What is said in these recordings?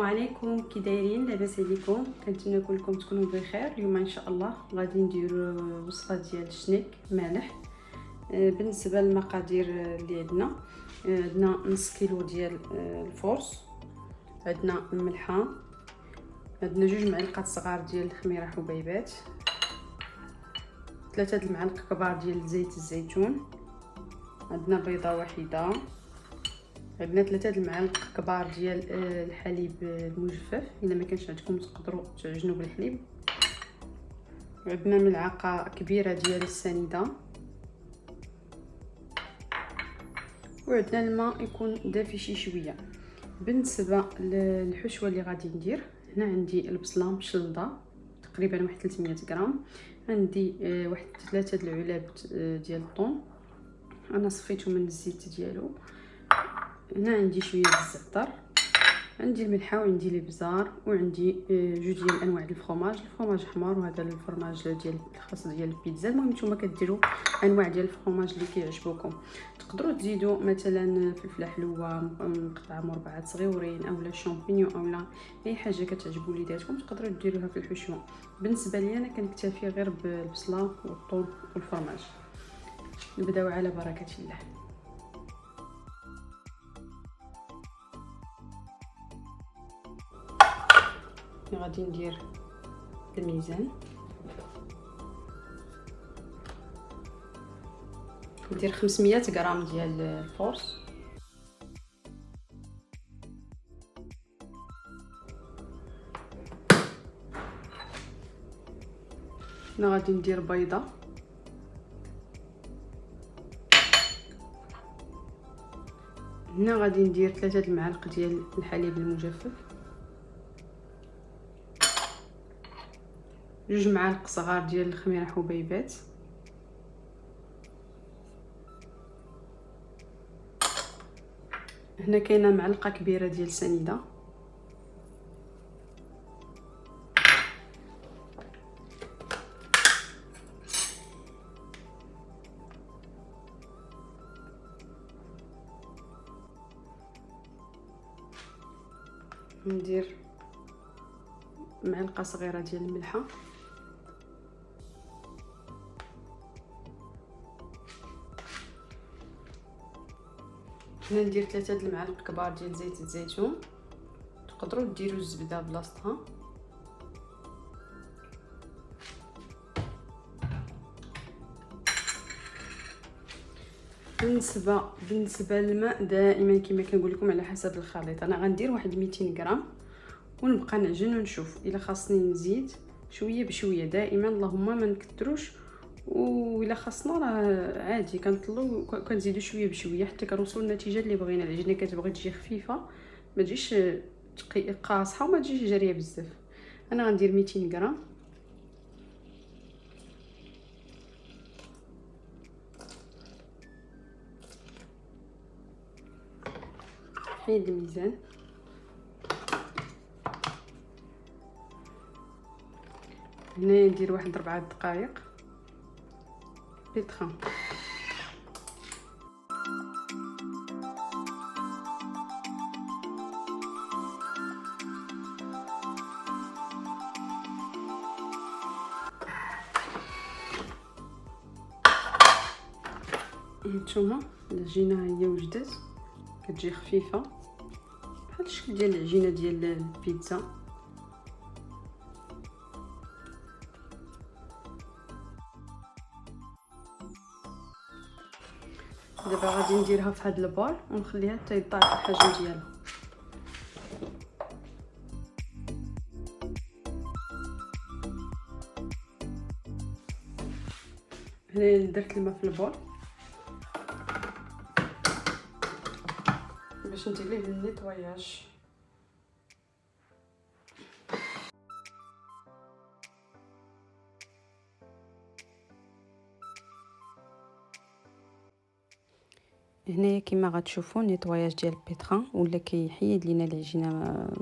عليكم، كي دايرين؟ لاباس عليكم؟ كنتمنى كلكم تكونوا بخير. اليوم ان شاء الله غادي نديروا وصفه ديال الشنيك مالح. بالنسبه للمقادير اللي عندنا نص كيلو ديال الفورص، عندنا الملحه، عندنا 2 معالق صغار ديال الخميره حبيبات، 3 المعالق كبار ديال زيت الزيتون، عندنا بيضه واحده، عندنا 3 المعالق كبار ديال الحليب المجفف. الا ما كانش عندكم تقدروا تعجنوا بالحليب. عندنا ملعقه كبيره ديال السنيده، وعندنا الماء يكون دافي شي شويه. بالنسبه للحشوه اللي غادي ندير، هنا عندي البصله مشلضه تقريبا واحد 300 غرام، عندي واحد 3 العلب ديال الثوم انا صفيته من الزيت ديالو، هنا عندي شويه الزعتر، عندي الملحه، وعندي الابزار، وعندي 2 ديال انواع الفرماج حمار، وهذا الفرماج ديال الخاص ديال البيتزا. المهم نتوما كديروا انواع ديال الفرماج اللي كيعجبوكم. تقدروا تزيدوا مثلا فلفله حلوه مقطعه مربعات صغيورين، اولا شامبينيون، اولا اي حاجه كتعجب وليداتكم تقدروا ديروها في الحشوه. بالنسبه لي انا كنكتفي غير بالبصله والثوم والفرماج. نبداو على بركه الله. غادي ندير الميزان، ندير 500 غرام ديال الفورص، هنا غادي ندير بيضه، هنا غادي ندير 3 المعالق ديال الحليب المجفف، 2 معالق صغار ديال الخميره حبيبات، هنا كاينه معلقه كبيره ديال السنيده، ندير معلقه صغيره ديال الملحه، هنا ندير 3 المعالق كبار ديال زيت الزيتون، تقدروا ديروا الزبده بلاصتها، بالنسبه للماء دائما كما كنقول لكم على حسب الخليط. انا غندير واحد 200 غرام ونبقى نعجن ونشوف الا خاصني نزيد شويه بشويه. دائما اللهم ما نكثروش، والا خاصنا راه عادي كنطلو كنزيدو شويه بشويه حتى كنوصلوا للنتيجه اللي بغينا. العجينه كتبغي تجي خفيفه، ما تجيش قاصحه وما تجيش جاريه بزاف. انا غندير 200 غرام، حيد الميزان، هنا ندير واحد 4 دقائق بيطخن. هانتوما العجينه هي وجدت، كتجي خفيفه بحال الشكل ديال العجينه ديال البيتزا. دابا غادي نديرها في هذا البول ونخليها حتى يضاعف الحجم ديالها. هنا درت الماء في البول باش ندير ليه النيطواياج. هنايا كما غتشوفوا النيطواياج ديال البيتران ولا كيحيد لينا العجينه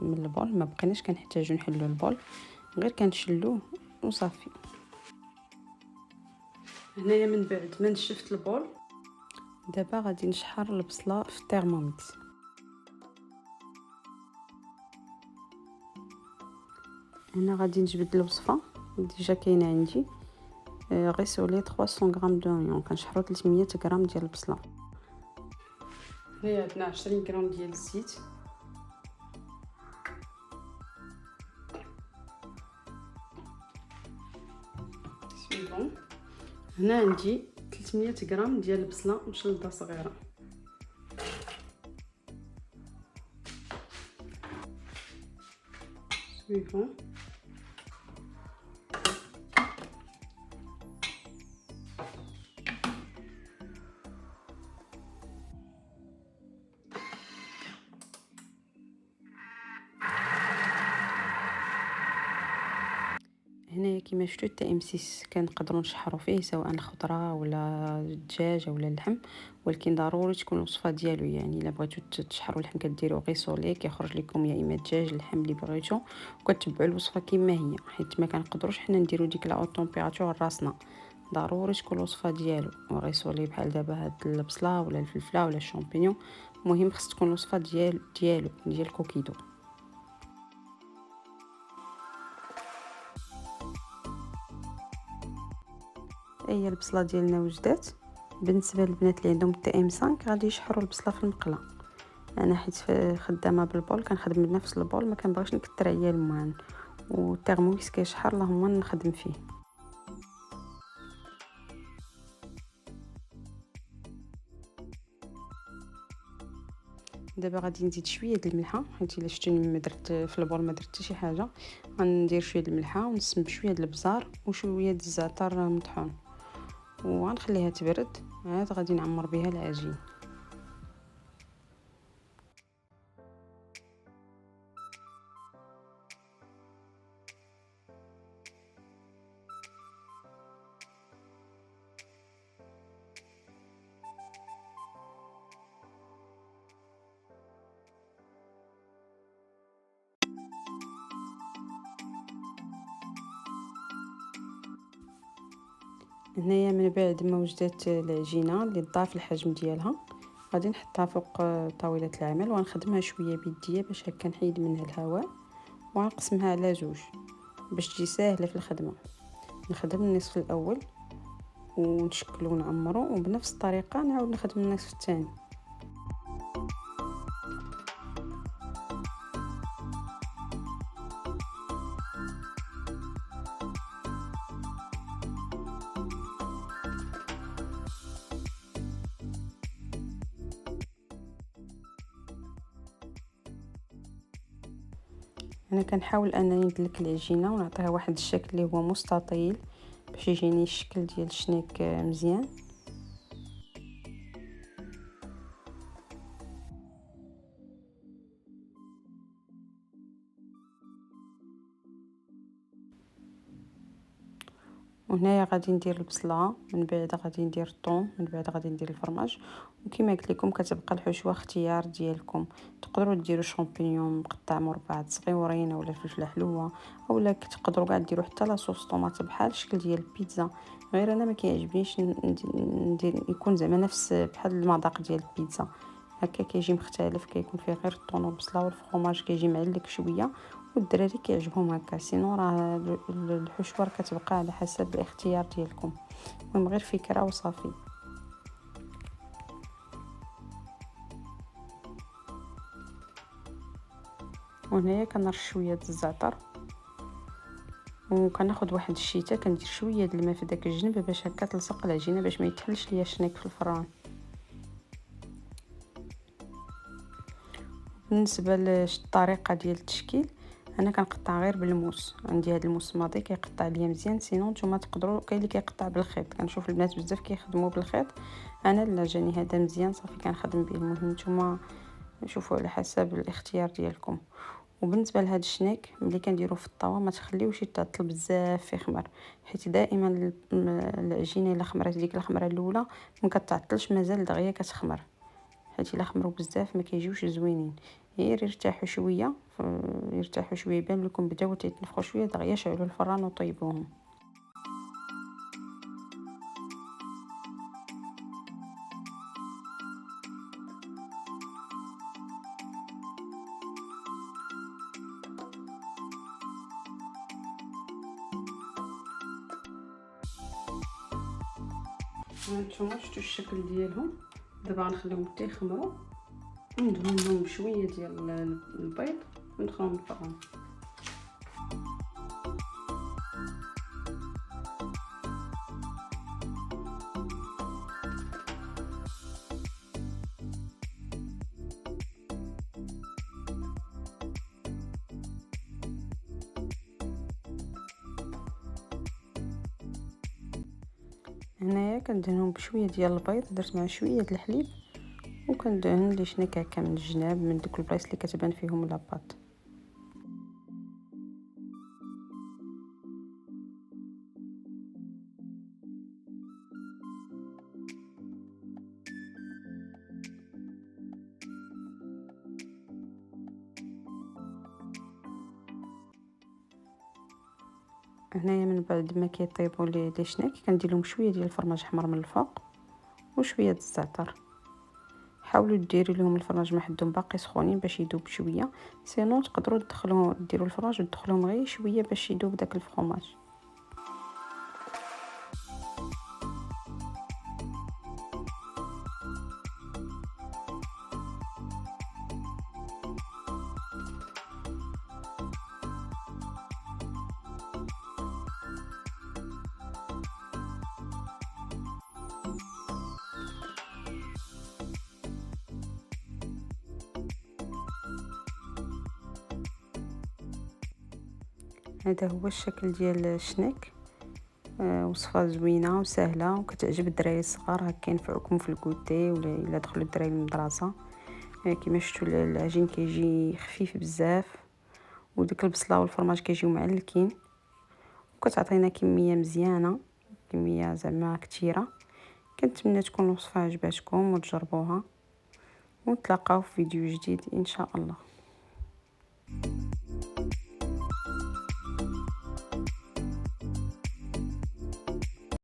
من البول، ما بقيناش كنحتاجو نحلو البول، غير كنشلوه وصافي. هنايا من بعد ما نشفت البول، دابا غادي نشحر البصله في الترمومتر. هنا غادي نجبد الوصفه ديجا كاينه عندي. غيسولي 300 غرام دونيون، كنشحرو 300 غرام ديال البصله. هنايا عندنا 20 غرام ديال الزيت، سويفون. هنا عندي 300 غرام ديال البصله مشلضه صغيره، سويفون. هنايا كيما شفتوا التاء م6 كنقدروا نشحروا فيه سواء الخضره ولا الدجاج ولا اللحم، ولكن ضروري تكون الوصفه ديالو. يعني الا بغيتو تشحروا اللحم كديروا غير سولي، كيخرج لكم يا اما الدجاج اللحم اللي بغيتو، وكتبعوا الوصفه كما هي، حيت ما كنقدروش حنا نديروا ديك لا طومبيراتور راسنا. ضروري تكون الوصفه ديالو غير سولي. بحال دابا هاد البصله ولا الفلفله ولا الشامبينيون، المهم خص تكون الوصفه ديال كوكيدو. هي البصله ديالنا وجدات. بالنسبه للبنات اللي عندهم التي ام 5 غادي يشحروا البصله في المقله. انا حيت خدامه بالبول كنخدم بنفس البول، ما كنبغيش نكثر عليا الماء، والترموميس كيشحر اللهم نخدم فيه. دابا غادي نزيد شويه د الملحه، حيت الا شفتوني ما درت في البول ما درت حتى شي حاجه. غندير شويه د الملحه ونسم بشويه د البزار وشويه د الزعتر مطحون، وغنخليها تبرد. عاد غادي نعمر بها العجين. هنايا من بعد ما وجدت العجينه اللي ضاف الحجم ديالها، غادي نحطها فوق طاوله العمل ونخدمها شويه بيديه باش هكا نحيد منها الهواء، ونقسمها على جوج باش تجي ساهله في الخدمه. نخدم النصف الاول ونشكلو ونعمرو، وبنفس الطريقه نعاود نخدم النصف الثاني. انا كنحاول انني ندلك العجينه ونعطيها واحد الشكل اللي هو مستطيل باش يجيني الشكل ديال الشنيك مزيان. وهنايا غادي ندير البصله، من بعد غادي ندير الثوم، من بعد غادي ندير الفرماج. وكما قلت لكم كتبقى الحشوه اختيار ديالكم. تقدروا ديروا شامبينيون مقطع مربعات صغيورين، اولا فلفله حلوه، اولا تقدروا كاع ديروا حتى لاصوص طوماط بحال الشكل ديال البيتزا. غير انا ما كيعجبنيش ندير يكون زعما نفس بحال المذاق ديال البيتزا، هكا كيجي مختلف، كيكون فيه غير الطون والبصله والفرماج كيجي معلك شويه، والدراري كيعجبهم هكا. سينو راه الحشوه كتبقى على حسب الاختيار ديالكم، المهم غير فكره وصافي. وهنايا كنرش شويه الزعتر، وكناخذ واحد الشيته كندير شويه د الماء في داك الجنب باش هكا تلصق العجينه باش ما يتحلش ليا الشنيك في الفران. بالنسبه للطريقه ديال التشكيل، انا كنقطع غير بالموس. عندي هذا الموس ماضي كيقطع ليا مزيان، سينو نتوما تقدروا كاين اللي كيقطع بالخيط. كنشوف البنات بزاف كيخدموا بالخيط، انا لا جاني هذا مزيان صافي كنخدم به. المهم نتوما شوفوا على حسب الاختيار ديالكم. وبالنسبه لهذا الشنيك ملي كنديروه في الطاوه ما تخليوش يتعطل بزاف في خمر، حيت دائما العجينه الا خمرات ديك الخمره الاولى ما كتعطلش، مازال دغيا كتخمر، حيت الا خمروا بزاف ما كيجيوش زوينين. غير يرتاحوا شويه، يرتاحوا شويه يبان لكم بداو تيتنفخوا شويه، دغيا شعلوا الفران وطيبوهم. هانتوما شفتوا الشكل ديالهم. دابا غنخليهم حتى يخمروا وندهن لهم بشويه ديال البيض وندخلهم الفران. هنايا كندهنهم بشويه ديال البيض، درت مع شويه د الحليب، وكندهن لي شنك هكا من الجناب من دوك البلايص اللي كتبان فيهم لاباط. هنايا من بعد ما كيطيبوا لي شنك كندير لهم شويه ديال الفرماج احمر من الفوق وشويه د الزعتر. حاولوا ديروا لهم الفرماج ما حدهم باقي سخونين باش يذوب شويه، سينو تقدروا تدخلوا ديروا الفرماج وتدخلوهم غير شويه باش يذوب داك الفرماج. هذا هو الشكل ديال الشنك. وصفه زوينه وسهله وكتعجب الدراري الصغار، هكا ينفعوكم في الكوتي ولا الا دخلوا الدراري للمدرسه. كما شفتوا العجين كيجي خفيف بزاف، وديك البصله والفرماج كيجيو معلكين، وكتعطينا كميه مزيانه، كميه زعما كثيره. كنتمنى تكون الوصفه عجباتكم وتجربوها، ونتلاقاو في فيديو جديد ان شاء الله.